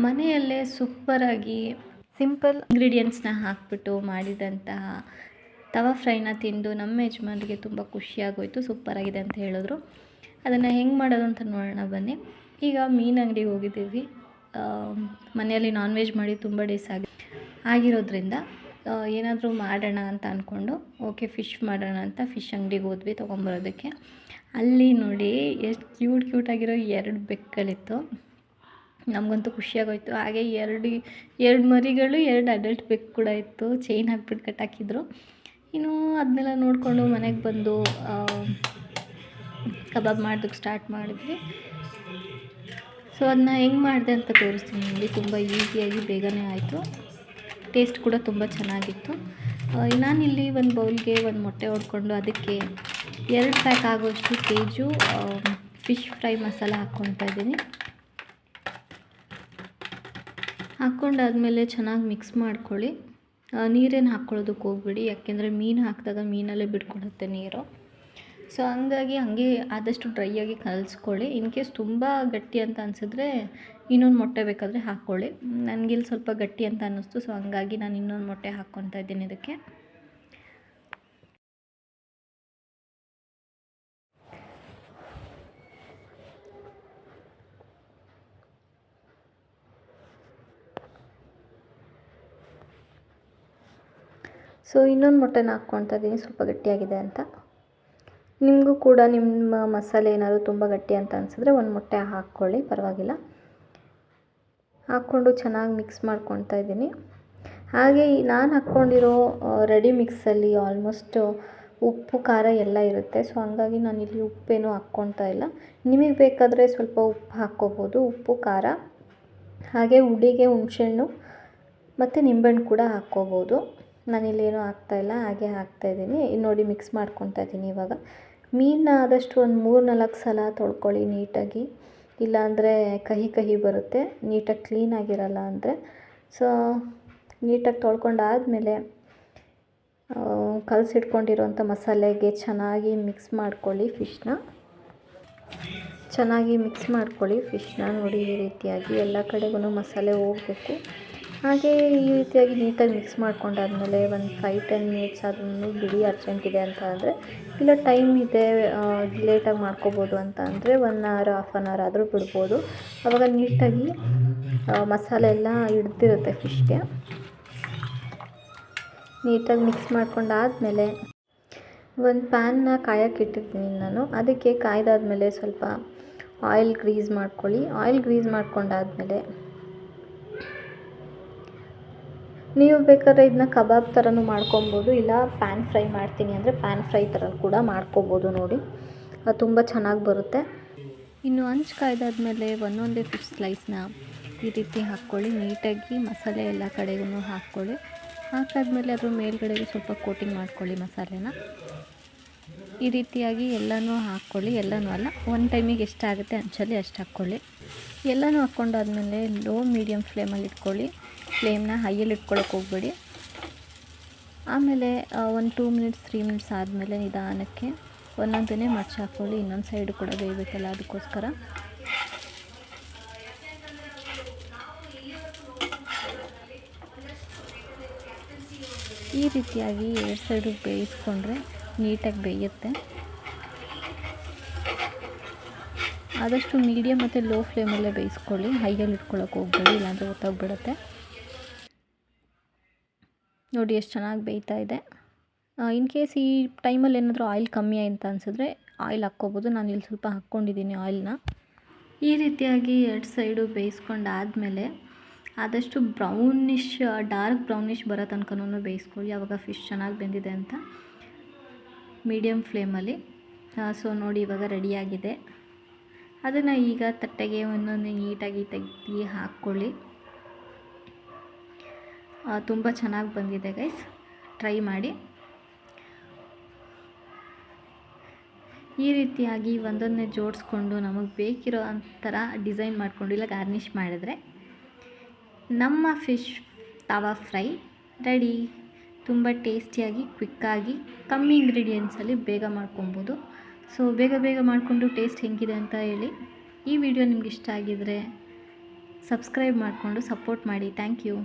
ಮನೆಯಲ್ಲೇ ಸೂಪರಾಗಿ ಸಿಂಪಲ್ ಇಂಗ್ರೀಡಿಯೆಂಟ್ಸ್ನ ಹಾಕಿಬಿಟ್ಟು ಮಾಡಿದಂತಹ ತವಾ ಫ್ರೈನ ತಿಂದು ನಮ್ಮ ಯಜಮಾನ್ರಿಗೆ ತುಂಬ ಖುಷಿಯಾಗೋಯಿತು. ಸೂಪರಾಗಿದೆ ಅಂತ ಹೇಳಿದ್ರು. ಅದನ್ನು ಹೆಂಗೆ ಮಾಡೋದು ಅಂತ ನೋಡೋಣ ಬನ್ನಿ. ಈಗ ಮೀನು ಅಂಗಡಿಗೆ ಹೋಗಿದ್ದೀವಿ. ಮನೆಯಲ್ಲಿ ನಾನ್ ವೆಜ್ ಮಾಡಿ ತುಂಬ ಡೇಸ್ ಆಗಿರೋದ್ರಿಂದ ಏನಾದರೂ ಮಾಡೋಣ ಅಂತ ಅಂದ್ಕೊಂಡು ಓಕೆ ಫಿಶ್ ಮಾಡೋಣ ಅಂತ ಫಿಶ್ ಅಂಗಡಿಗೆ ಹೋದ್ವಿ ತೊಗೊಂಬರೋದಕ್ಕೆ. ಅಲ್ಲಿ ನೋಡಿ ಎಷ್ಟು ಕ್ಯೂಟಾಗಿರೋ 2 ಬೆಕ್ಕುಗಳಿತ್ತು. ನಮಗಂತೂ ಖುಷಿಯಾಗೋಯಿತು. ಹಾಗೆ ಎರಡು ಮರಿಗಳು 2 ಅಡಲ್ಟ್ ಬೆಕ್ಕು ಕೂಡ ಇತ್ತು. ಚೈನ್ ಹಾಕ್ಬಿಟ್ಟು ಕಟ್ಟಾಕಿದ್ರು. ಇನ್ನು ಅದನ್ನೆಲ್ಲ ನೋಡಿಕೊಂಡು ಮನೆಗೆ ಬಂದು ಕಬಾಬ್ ಮಾಡೋದಕ್ಕೆ ಸ್ಟಾರ್ಟ್ ಮಾಡಿದ್ವಿ. ಸೊ ಅದನ್ನ ಹೆಂಗೆ ಮಾಡಿದೆ ಅಂತ ತೋರಿಸ್ತೀನಿ ನಿಮಗೆ. ತುಂಬ ಈಸಿಯಾಗಿ ಬೇಗನೆ ಆಯಿತು. ಟೇಸ್ಟ್ ಕೂಡ ತುಂಬ ಚೆನ್ನಾಗಿತ್ತು. ನಾನಿಲ್ಲಿ ಒಂದು ಬೌಲ್ಗೆ ಒಂದು ಮೊಟ್ಟೆ ಹೊಡ್ಕೊಂಡು ಅದಕ್ಕೆ 2 ಪ್ಯಾಕ್ ಆಗೋಷ್ಟು ಕೇಜು ಫಿಶ್ ಫ್ರೈ ಮಸಾಲ ಹಾಕ್ಕೊಳ್ತಾ ಇದ್ದೀನಿ. ಹಾಕ್ಕೊಂಡಾದ್ಮೇಲೆ ಚೆನ್ನಾಗಿ ಮಿಕ್ಸ್ ಮಾಡ್ಕೊಳ್ಳಿ. ನೀರೇನು ಹಾಕ್ಕೊಳ್ಳೋದಕ್ಕೆ ಹೋಗ್ಬೇಡಿ, ಯಾಕೆಂದರೆ ಮೀನು ಹಾಕಿದಾಗ ಮೀನಲ್ಲೇ ಬಿಟ್ಕೊಡುತ್ತೆ ನೀರು. ಸೊ ಹಂಗಾಗಿ ಹಾಗೆ ಆದಷ್ಟು ಡ್ರೈಯಾಗಿ ಕಲಿಸ್ಕೊಳ್ಳಿ. ಇನ್ ಕೇಸ್ ತುಂಬ ಗಟ್ಟಿ ಅಂತ ಅನಿಸಿದ್ರೆ ಇನ್ನೊಂದು ಮೊಟ್ಟೆ ಬೇಕಾದರೆ ಹಾಕ್ಕೊಳ್ಳಿ. ನನಗಿಲ್ಲಿ ಸ್ವಲ್ಪ ಗಟ್ಟಿ ಅಂತ ಅನ್ನಿಸ್ತು. ಸೊ ಹಂಗಾಗಿ ನಾನು ಇನ್ನೊಂದು ಮೊಟ್ಟೆ ಹಾಕ್ಕೊತಾ ಇದ್ದೀನಿ ಇದಕ್ಕೆ. ಸೊ ಇನ್ನೊಂದು ಮೊಟ್ಟೆನ ಹಾಕ್ಕೊತಾ ಇದ್ದೀನಿ, ಸ್ವಲ್ಪ ಗಟ್ಟಿಯಾಗಿದೆ ಅಂತ. ನಿಮಗೂ ಕೂಡ ನಿಮ್ಮ ಮಸಾಲೆ ಏನಾದರೂ ತುಂಬ ಗಟ್ಟಿ ಅಂತ ಅನಿಸಿದ್ರೆ ಒಂದು ಮೊಟ್ಟೆ ಹಾಕ್ಕೊಳ್ಳಿ, ಪರವಾಗಿಲ್ಲ. ಹಾಕ್ಕೊಂಡು ಚೆನ್ನಾಗಿ ಮಿಕ್ಸ್ ಮಾಡ್ಕೊತಾ ಇದ್ದೀನಿ. ಹಾಗೆ ನಾನು ಹಾಕ್ಕೊಂಡಿರೋ ರೆಡಿ ಮಿಕ್ಸಲ್ಲಿ ಆಲ್ಮೋಸ್ಟ್ ಉಪ್ಪು ಖಾರ ಎಲ್ಲ ಇರುತ್ತೆ. ಸೊ ಹಂಗಾಗಿ ನಾನಿಲ್ಲಿ ಉಪ್ಪೇನೂ ಹಾಕ್ಕೊತಾ ಇಲ್ಲ. ನಿಮಗೆ ಬೇಕಾದರೆ ಸ್ವಲ್ಪ ಉಪ್ಪು ಹಾಕ್ಕೋಬೋದು. ಉಪ್ಪು, ಖಾರ, ಹಾಗೆ ಹುಡಿಗೆ ಹುಣಸೆಹಣ್ಣು ಮತ್ತು ನಿಂಬೆಹಣ್ಣು ಕೂಡ ಹಾಕ್ಕೋಬೋದು. ನಾನಿಲ್ಲೇನೂ ಹಾಕ್ತಾಯಿಲ್ಲ, ಹಾಗೆ ಹಾಕ್ತಾಯಿದ್ದೀನಿ. ನೋಡಿ ಮಿಕ್ಸ್ ಮಾಡ್ಕೊತಾ ಇದ್ದೀನಿ. ಇವಾಗ ಮೀನನ್ನ ಆದಷ್ಟು ಒಂದು 3-4 ಸಲ ತೊಳ್ಕೊಳ್ಳಿ ನೀಟಾಗಿ. ಇಲ್ಲಾಂದರೆ ಕಹಿ ಬರುತ್ತೆ, ನೀಟಾಗಿ ಕ್ಲೀನಾಗಿರಲ್ಲ ಅಂದರೆ. ಸೊ ನೀಟಾಗಿ ತೊಳ್ಕೊಂಡಾದಮೇಲೆ ಕಲಸಿಟ್ಕೊಂಡಿರೋಂಥ ಮಸಾಲೆಗೆ ಚೆನ್ನಾಗಿ ಮಿಕ್ಸ್ ಮಾಡ್ಕೊಳ್ಳಿ. ಚೆನ್ನಾಗಿ ಮಿಕ್ಸ್ ಮಾಡ್ಕೊಳ್ಳಿ ಫಿಶ್ನ. ನೋಡಿ ಈ ರೀತಿಯಾಗಿ ಎಲ್ಲ ಕಡೆಗೂ ಮಸಾಲೆ ಹೋಗಬೇಕು. ಹಾಗೆ ಈ ರೀತಿಯಾಗಿ ನೀಟಾಗಿ ಮಿಕ್ಸ್ ಮಾಡ್ಕೊಂಡಾದ್ಮೇಲೆ ಒಂದು 5-10 ಮಿನಿಟ್ಸ್ ಅದನ್ನು ಬಿಡಿ. ಅರ್ಜೆಂಟ್ ಇದೆ ಅಂತ ಅಂದರೆ, ಇಲ್ಲ ಟೈಮ್ ಇದೆ ಲೇಟಾಗಿ ಮಾಡ್ಕೋಬೋದು ಅಂತ ಅಂದರೆ 1 ಅವರ್, ಹಾಫ್ ಆನ್ ಅವರ್ ಆದರೂ ಬಿಡ್ಬೋದು. ಆವಾಗ ನೀಟಾಗಿ ಮಸಾಲೆ ಎಲ್ಲ ಹಿಡ್ದಿರುತ್ತೆ ಫಿಶ್ಗೆ. ನೀಟಾಗಿ ಮಿಕ್ಸ್ ಮಾಡ್ಕೊಂಡಾದಮೇಲೆ ಒಂದು ಪ್ಯಾನ್ನ ಕಾಯಕ್ಕೆ ಇಟ್ಟಿರ್ತೀನಿ ನಾನು. ಅದಕ್ಕೆ ಕಾಯ್ದಾದ್ಮೇಲೆ ಸ್ವಲ್ಪ ಆಯಿಲ್ ಗ್ರೀಸ್ ಮಾಡ್ಕೊಳ್ಳಿ. ಆಯಿಲ್ ಗ್ರೀಸ್ ಮಾಡ್ಕೊಂಡಾದ್ಮೇಲೆ ನೀವು ಬೇಕಾದ್ರೆ ಇದನ್ನ ಕಬಾಬ್ ಥರನೂ ಮಾಡ್ಕೊಬೋದು, ಇಲ್ಲ ಪ್ಯಾನ್ ಫ್ರೈ ಮಾಡ್ತೀನಿ ಅಂದರೆ ಪ್ಯಾನ್ ಫ್ರೈ ಥರ ಕೂಡ ಮಾಡ್ಕೋಬೋದು. ನೋಡಿ ಅದು ತುಂಬ ಚೆನ್ನಾಗಿ ಬರುತ್ತೆ. ಇನ್ನು ಹಂಚು ಕಾಯ್ದಾದ್ಮೇಲೆ ಒಂದೊಂದೇ ಫಿಶ್ ಸ್ಲೈಸ್ನ ಈ ರೀತಿ ಹಾಕ್ಕೊಳ್ಳಿ. ನೀಟಾಗಿ ಮಸಾಲೆ ಎಲ್ಲ ಕಡೆಗೂ ಹಾಕ್ಕೊಳ್ಳಿ. ಹಾಕಾದ್ಮೇಲೆ ಅದ್ರ ಮೇಲ್ಗಡೆಗೆ ಸ್ವಲ್ಪ ಕೋಟಿಂಗ್ ಮಾಡ್ಕೊಳ್ಳಿ ಮಸಾಲೆನ. ಈ ರೀತಿಯಾಗಿ ಎಲ್ಲನೂ ಹಾಕ್ಕೊಳ್ಳಿ. ಎಲ್ಲನೂ ಅಲ್ಲ, ಒಂದು ಟೈಮಿಗೆ ಎಷ್ಟಾಗುತ್ತೆ ಹಂಚಲ್ಲಿ ಅಷ್ಟು ಹಾಕ್ಕೊಳ್ಳಿ. ಎಲ್ಲನೂ ಹಾಕ್ಕೊಂಡಾದ್ಮೇಲೆ ಲೋ ಮೀಡಿಯಮ್ ಫ್ಲೇಮಲ್ಲಿ ಇಟ್ಕೊಳ್ಳಿ. ಫ್ಲೇಮ್ನ ಹೈಯಲ್ಲಿ ಇಟ್ಕೊಳ್ಳೋಕೆ ಹೋಗಬೇಡಿ. ಆಮೇಲೆ ಒಂದು 2 ಮಿನಿಟ್ಸ್ 3 ಮಿನಿಟ್ಸ್ ಆದಮೇಲೆ ನಿಧಾನಕ್ಕೆ ಒಂದೊಂದನ್ನೇ ಮಡ್ಚಿ ಹಾಕ್ಕೊಳ್ಳಿ. ಇನ್ನೊಂದು ಸೈಡು ಕೂಡ ಬೇಯಬೇಕಲ್ಲ, ಅದಕ್ಕೋಸ್ಕರ. ಈ ರೀತಿಯಾಗಿ 2 ಸೈಡು ಬೇಯಿಸ್ಕೊಂಡ್ರೆ ನೀಟಾಗಿ ಬೇಯುತ್ತೆ. ಆದಷ್ಟು ಮೀಡಿಯಮ್ ಮತ್ತು ಲೋ ಫ್ಲೇಮಲ್ಲೇ ಬೇಯಿಸ್ಕೊಳ್ಳಿ. ಹೈಯಲ್ಲಿ ಇಟ್ಕೊಳ್ಳೋಕೆ ಹೋಗಬೇಡಿ, ಇಲ್ಲಾಂದರೆ ಗೊತ್ತಾಗ್ಬಿಡುತ್ತೆ. ನೋಡಿ ಎಷ್ಟು ಚೆನ್ನಾಗಿ ಬೇಯ್ತಾ ಇದೆ. ಇನ್ ಕೇಸ್ ಈ ಟೈಮಲ್ಲಿ ಏನಾದರೂ ಆಯಿಲ್ ಕಮ್ಮಿ ಅಂತ ಅನಿಸಿದ್ರೆ ಆಯಿಲ್ ಹಾಕ್ಕೋಬೋದು. ನಾನು ಇಲ್ಲಿ ಸ್ವಲ್ಪ ಹಾಕ್ಕೊಂಡಿದ್ದೀನಿ ಆಯಿಲ್ನ. ಈ ರೀತಿಯಾಗಿ 2 ಸೈಡು ಬೇಯಿಸ್ಕೊಂಡಾದಮೇಲೆ ಆದಷ್ಟು ಬ್ರೌನಿಷ್, ಡಾರ್ಕ್ ಬ್ರೌನಿಷ್ ಬರೋ ತನಕನೂ ಬೇಯಿಸ್ಕೊಳ್ಳಿ. ಆವಾಗ ಫಿಶ್ ಚೆನ್ನಾಗಿ ಬೆಂದಿದೆ ಅಂತ. ಮೀಡಿಯಮ್ ಫ್ಲೇಮಲ್ಲಿ. ಸೊ ನೋಡಿ ಇವಾಗ ರೆಡಿಯಾಗಿದೆ. ಅದನ್ನು ಈಗ ತಟ್ಟೆಗೆ ಒಂದೊಂದು ನೀಟಾಗಿ ತೆಗೆದು ಹಾಕ್ಕೊಳ್ಳಿ. ತುಂಬ ಚೆನ್ನಾಗಿ ಬಂದಿದೆ ಗೈಸ್, ಟ್ರೈ ಮಾಡಿ. ಈ ರೀತಿಯಾಗಿ ಒಂದೊಂದೇ ಜೋಡಿಸ್ಕೊಂಡು ನಮಗೆ ಬೇಕಿರೋ ಥರ ಡಿಸೈನ್ ಮಾಡಿಕೊಂಡು ಇಲ್ಲ ಗಾರ್ನಿಷ್ ಮಾಡಿದ್ರೆ ನಮ್ಮ ಫಿಶ್ ತವಾ ಫ್ರೈ ರೆಡಿ. ತುಂಬ ಟೇಸ್ಟಿಯಾಗಿ, ಕ್ವಿಕ್ಕಾಗಿ, ಕಮ್ಮಿ ಇಂಗ್ರೀಡಿಯೆಂಟ್ಸಲ್ಲಿ ಬೇಗ ಮಾಡ್ಕೊಬೋದು. ಸೊ ಬೇಗ ಮಾಡಿಕೊಂಡು ಟೇಸ್ಟ್ ಹೆಂಗಿದೆ ಅಂತ ಹೇಳಿ. ಈ ವಿಡಿಯೋ ನಿಮ್ಗೆ ಇಷ್ಟ ಆಗಿದರೆ ಸಬ್ಸ್ಕ್ರೈಬ್ ಮಾಡಿಕೊಂಡು ಸಪೋರ್ಟ್ ಮಾಡಿ. Thank you.